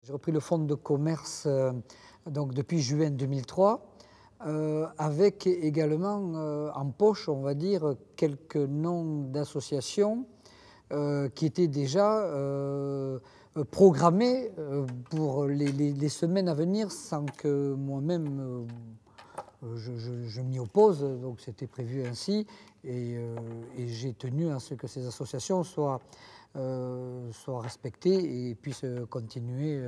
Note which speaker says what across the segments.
Speaker 1: J'ai repris le fonds de commerce donc depuis juin 2003, avec également en poche, on va dire, quelques noms d'associations qui étaient déjà programmées pour les semaines à venir sans que moi-même je m'y oppose. Donc c'était prévu ainsi et j'ai tenu à ce que ces associations soient respectées et puissent continuer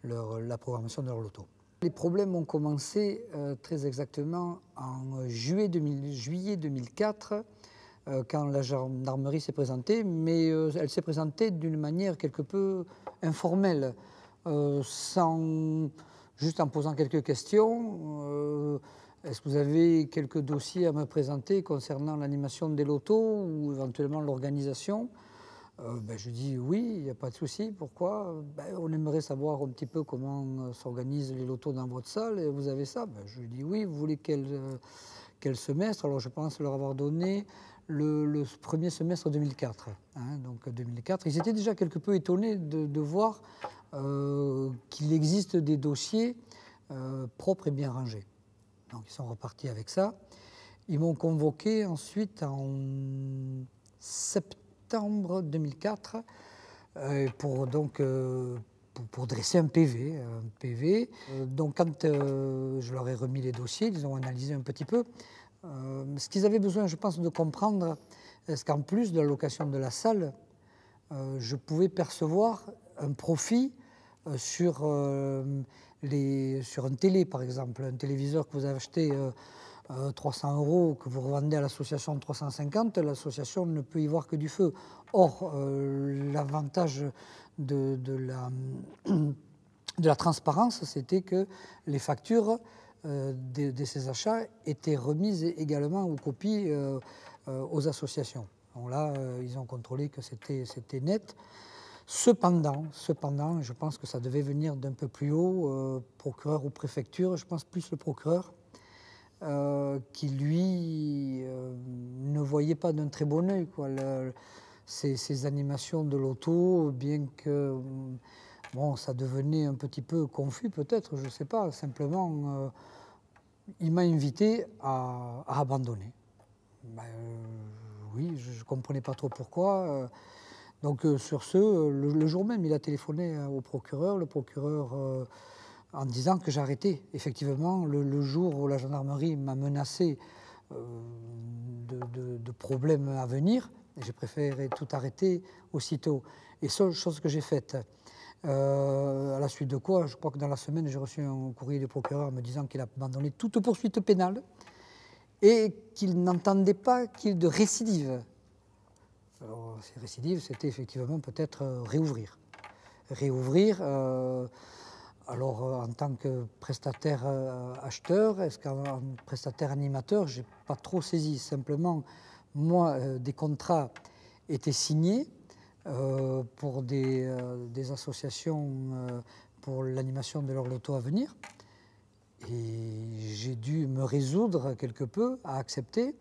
Speaker 1: la programmation de leur loto. Les problèmes ont commencé très exactement en juillet 2004, quand la gendarmerie s'est présentée, mais elle s'est présentée d'une manière quelque peu informelle, juste en posant quelques questions. Est-ce que vous avez quelques dossiers à me présenter concernant l'animation des lotos ou éventuellement l'organisation? Je dis oui, il n'y a pas de souci. Pourquoi? On aimerait savoir un petit peu comment s'organisent les lotos dans votre salle. Et vous avez ça? Je lui dis oui. Vous voulez quel semestre? Alors je pense leur avoir donné le premier semestre 2004. Donc 2004. Ils étaient déjà quelque peu étonnés de voir qu'il existe des dossiers propres et bien rangés. Donc ils sont repartis avec ça. Ils m'ont convoqué ensuite en septembre 2004 pour dresser un PV. Donc quand je leur ai remis les dossiers, ils ont analysé un petit peu. Ce qu'ils avaient besoin, je pense, de comprendre, c'est qu'en plus de la location de la salle, je pouvais percevoir un profit sur un télé, par exemple, un téléviseur que vous avez acheté 300 €, que vous revendez à l'association 350, l'association ne peut y voir que du feu. Or, l'avantage de la transparence, c'était que les factures de ces achats étaient remises également aux copies aux associations. Donc là, ils ont contrôlé que c'était net. Cependant, je pense que ça devait venir d'un peu plus haut, procureur ou préfecture, je pense plus le procureur, qui lui ne voyait pas d'un très bon œil ces animations de loto, bien que ça devenait un petit peu confus peut-être, je ne sais pas, simplement il m'a invité à abandonner. Oui, je ne comprenais pas trop pourquoi. Donc sur ce, le jour même, il a téléphoné au procureur, le procureur en disant que j'arrêtais. Effectivement, le jour où la gendarmerie m'a menacé de problèmes à venir, j'ai préféré tout arrêter aussitôt. Et seule chose que j'ai faite. À la suite de quoi, je crois que dans la semaine, j'ai reçu un courrier du procureur me disant qu'il a abandonné toute poursuite pénale et qu'il n'entendait pas qu'il y ait de récidive. Alors, ces récidives, c'était effectivement peut-être réouvrir. Alors, en tant que prestataire acheteur, est-ce qu'en prestataire animateur, je n'ai pas trop saisi. Simplement, moi, des contrats étaient signés pour des associations pour l'animation de leur loto à venir. Et j'ai dû me résoudre quelque peu à accepter,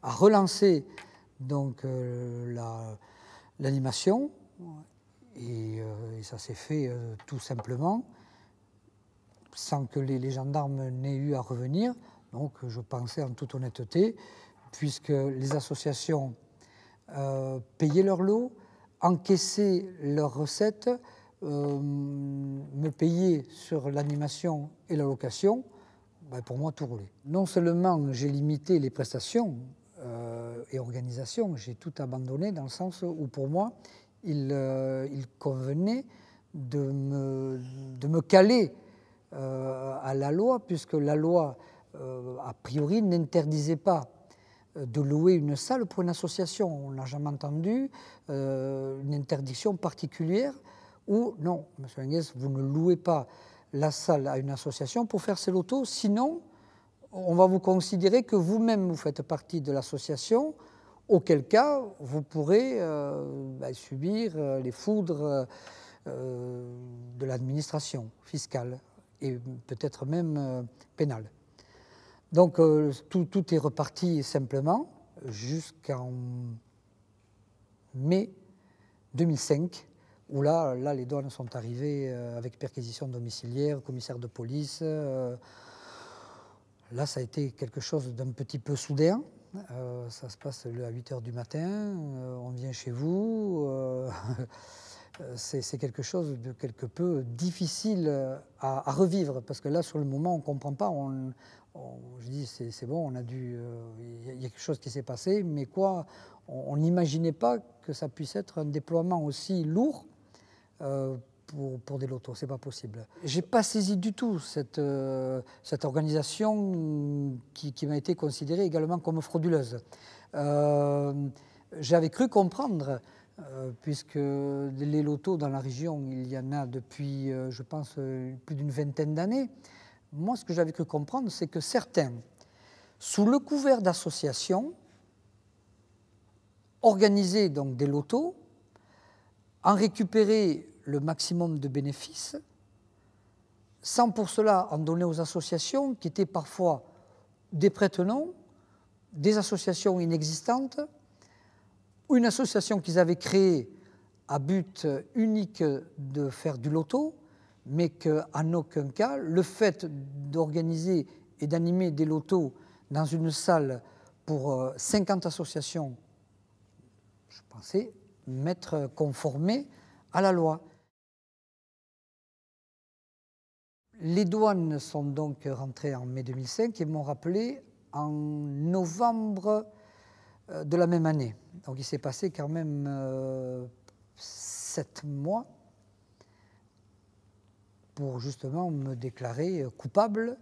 Speaker 1: à relancer donc l'animation. Et ça s'est fait tout simplement sans que les gendarmes n'aient eu à revenir. Donc je pensais en toute honnêteté, puisque les associations payaient leur lot, encaissaient leurs recettes, me payaient sur l'animation et la location, pour moi tout roulait. Non seulement j'ai limité les prestations et organisations, j'ai tout abandonné dans le sens où pour moi il convenait de me caler à la loi, puisque la loi a priori n'interdisait pas de louer une salle pour une association. On n'a jamais entendu une interdiction particulière où, non, M. Lenguès, vous ne louez pas la salle à une association pour faire ses lotos, sinon on va vous considérer que vous-même vous faites partie de l'association, auquel cas vous pourrez subir les foudres de l'administration fiscale et peut-être même pénale. Donc tout est reparti simplement jusqu'en mai 2005, où là, les douanes sont arrivées avec perquisition domiciliaire, commissaire de police. Là, ça a été quelque chose d'un petit peu soudain. Ça se passe à 8 h du matin, on vient chez vous. C'est quelque chose de quelque peu difficile à revivre, parce que là, sur le moment, on ne comprend pas. Je dis, c'est bon, on a dû, il y a quelque chose qui s'est passé, mais quoi, on n'imaginait pas que ça puisse être un déploiement aussi lourd pour des lotos. C'est pas possible. J'ai pas saisi du tout cette organisation qui m'a été considérée également comme frauduleuse. J'avais cru comprendre, puisque les lotos dans la région, il y en a depuis, je pense, plus d'une vingtaine d'années. Moi, ce que j'avais cru comprendre, c'est que certains, sous le couvert d'associations, organisaient donc des lotos, en récupéraient le maximum de bénéfices, sans pour cela en donner aux associations, qui étaient parfois des prête-noms, des associations inexistantes, ou une association qu'ils avaient créée à but unique de faire du loto, mais qu'en aucun cas, le fait d'organiser et d'animer des lotos dans une salle pour 50 associations, je pensais m'être conformé à la loi. Les douanes sont donc rentrées en mai 2005 et m'ont rappelé en novembre de la même année. Donc il s'est passé quand même 7 mois pour justement me déclarer coupable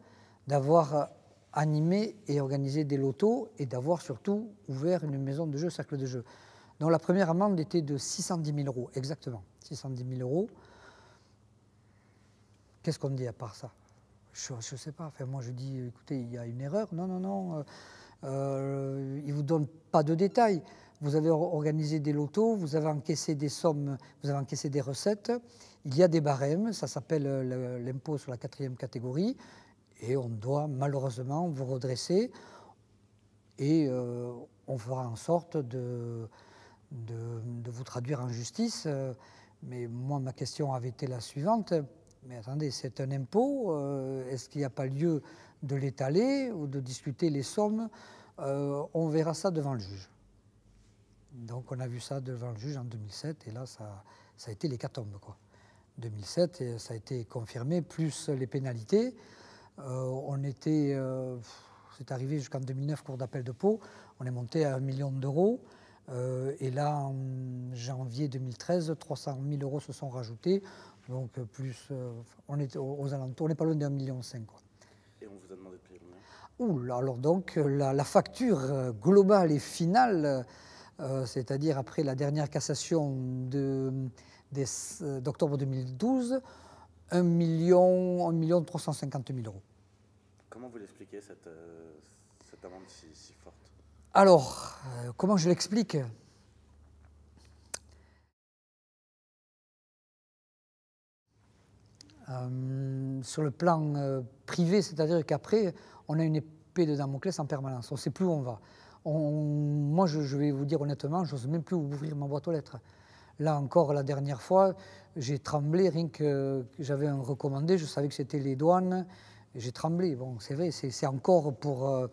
Speaker 1: d'avoir animé et organisé des lotos et d'avoir surtout ouvert une maison de jeu, cercle de jeu. Donc la première amende était de 610 000 €, exactement, 610 000 €. Qu'est-ce qu'on dit à part ça? Je ne sais pas. Enfin, moi, je dis, écoutez, il y a une erreur. Non, non, non. Il ne vous donne pas de détails. Vous avez organisé des lotos, vous avez encaissé des sommes, vous avez encaissé des recettes. Il y a des barèmes, ça s'appelle l'impôt sur la 4e catégorie. Et on doit malheureusement vous redresser. Et on fera en sorte de vous traduire en justice. Mais moi, ma question avait été la suivante. Mais attendez, c'est un impôt, est-ce qu'il n'y a pas lieu de l'étaler ou de discuter les sommes? On verra ça devant le juge. Donc on a vu ça devant le juge en 2007 et là ça a été l'hécatombe, quoi. 2007, et ça a été confirmé, plus les pénalités. C'est arrivé jusqu'en 2009, cour d'appel de Pau, on est monté à 1 million d'euros. Et là, en janvier 2013, 300 000 € se sont rajoutés. Donc, on est aux alentours, on n'est pas loin d'1,5 million.
Speaker 2: Et on vous a demandé de payer combien?
Speaker 1: Alors donc, la facture globale et finale, c'est-à-dire après la dernière cassation d'octobre 2012, 1 350 000 €.
Speaker 2: Comment vous l'expliquez, cette amende si forte?
Speaker 1: Alors, comment je l'explique ? Sur le plan privé, c'est-à-dire qu'après, on a une épée de Damoclès en permanence. On ne sait plus où on va. Moi, je vais vous dire honnêtement, je n'ose même plus ouvrir ma boîte aux lettres. Là encore, la dernière fois, j'ai tremblé, rien que j'avais un recommandé, je savais que c'était les douanes, j'ai tremblé. Bon, c'est vrai, c'est encore pour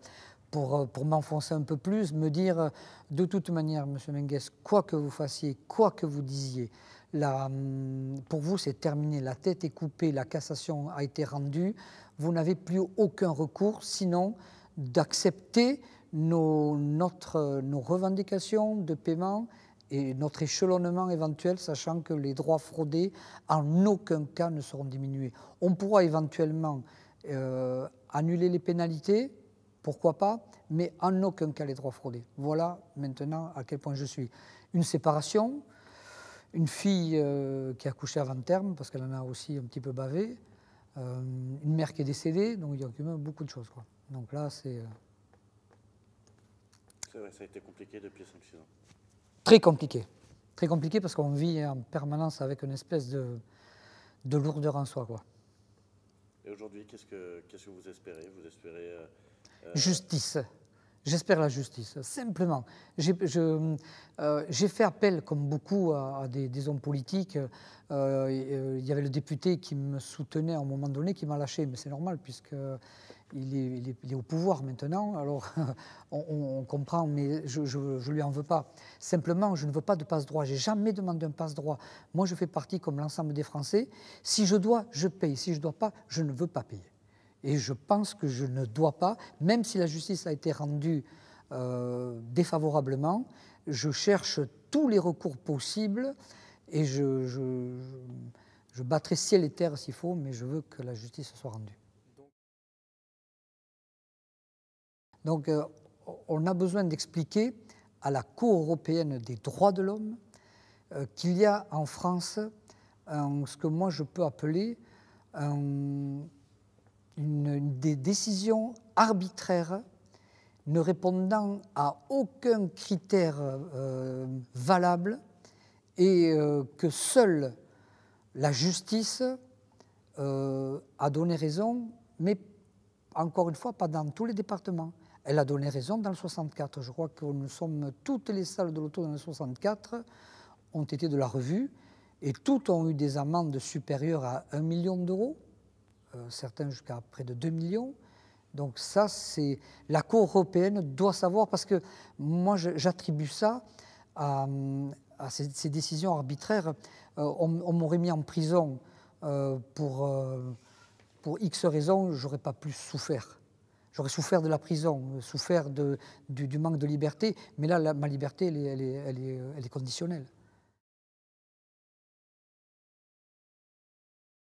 Speaker 1: m'enfoncer un peu plus, me dire, de toute manière, M. Menguès, quoi que vous fassiez, quoi que vous disiez, pour vous, c'est terminé, la tête est coupée, la cassation a été rendue, vous n'avez plus aucun recours, sinon d'accepter nos revendications de paiement et notre échelonnement éventuel, sachant que les droits fraudés, en aucun cas, ne seront diminués. On pourra éventuellement annuler les pénalités, pourquoi pas, mais en aucun cas les droits fraudés. Voilà maintenant à quel point je suis. Une séparation, une fille qui a accouché avant terme, parce qu'elle en a aussi un petit peu bavé, une mère qui est décédée, donc il y a quand même beaucoup de choses, quoi. Donc là, c'est...
Speaker 2: C'est vrai, ça a été compliqué depuis 5-6 ans.
Speaker 1: Très compliqué parce qu'on vit en permanence avec une espèce de lourdeur en soi, quoi.
Speaker 2: Et aujourd'hui, qu'est-ce que vous espérez? Vous espérez
Speaker 1: Justice. J'espère la justice, simplement. J'ai fait appel, comme beaucoup, à des hommes politiques. Il y avait le député qui me soutenait à un moment donné, qui m'a lâché, mais c'est normal, puisqu'il est au pouvoir maintenant. Alors, on comprend, mais je ne lui en veux pas. Simplement, je ne veux pas de passe-droit. Je n'ai jamais demandé un passe-droit. Moi, je fais partie, comme l'ensemble des Français. Si je dois, je paye. Si je ne dois pas, je ne veux pas payer. Et je pense que je ne dois pas, même si la justice a été rendue défavorablement, je cherche tous les recours possibles et je battrai ciel et terre s'il faut, mais je veux que la justice soit rendue. Donc on a besoin d'expliquer à la Cour européenne des droits de l'homme qu'il y a en France ce que moi je peux appeler des décisions arbitraires ne répondant à aucun critère valable et que seule la justice a donné raison, mais encore une fois, pas dans tous les départements. Elle a donné raison dans le 64. Je crois que toutes les salles de l'auto dans le 64 ont été de la revue et toutes ont eu des amendes supérieures à 1 million d'euros. Certains jusqu'à près de 2 millions. Donc ça, c'est la Cour européenne doit savoir, parce que moi, j'attribue ça à ces décisions arbitraires. On m'aurait mis en prison pour X raisons, j'aurais pas plus souffert. J'aurais souffert de la prison, souffert du manque de liberté, mais là, ma liberté, elle est conditionnelle.